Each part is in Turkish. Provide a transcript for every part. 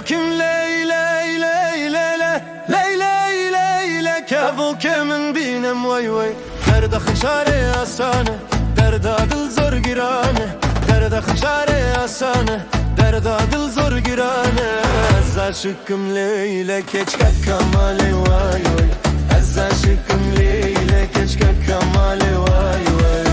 kim Leyle Leyle Leyle Leyle Kevo kimin binem vay vay Derda khişare asane Derda dil zor girane Derda khişare asane Derda dil zor girane Ez aşıkım Leyle keçke kamale vay vay Ez aşıkım Leyle keçke kamale vay vay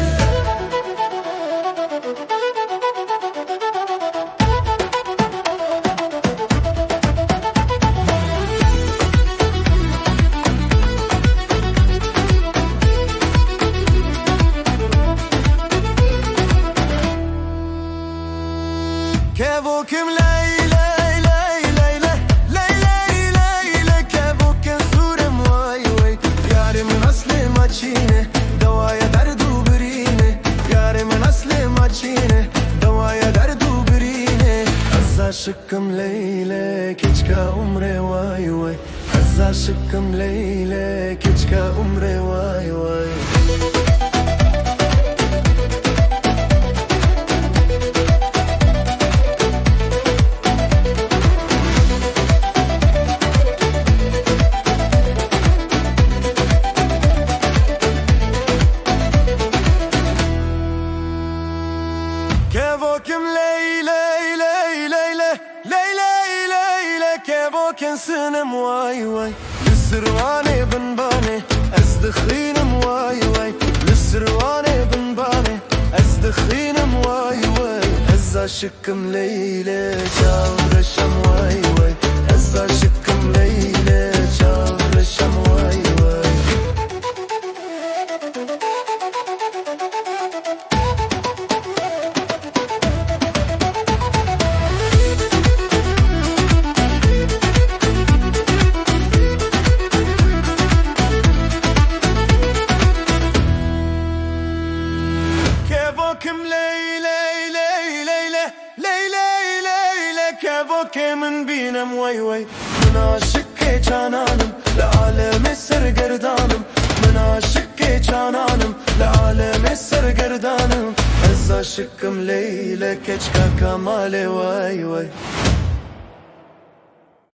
Kevo kim Leyle Leyle Leyle Leyle Kevo kim surem vay vay Yarimin asli maçine Davaya derdu birine Yarimin asli maçine Davaya derdu birine Az aşıkım Leyle Keçka umre vay vay Az aşıkım Leyle Keçka umre vay vay Kevo kim Leyle Leyle Leyle Leyle Kevo kim sinem vay vay Lüsrvane bin bane Ez dikhinim vay vay Lüsrvane bin bane Ez dikhinim vay vay Ez aşıkım Leyle Çavreşem vay vay Ez aşıkım Leyle Çavreşem vay vay Kim Leyle Leyle Leyle Leyle Kevo kimin binem vay vay Min aşık ke cananım Le aleme sergerdanım Min aşık ke cananım Le aleme sergerdanım Ez aşıkım Leyle Keçka kamale vay vay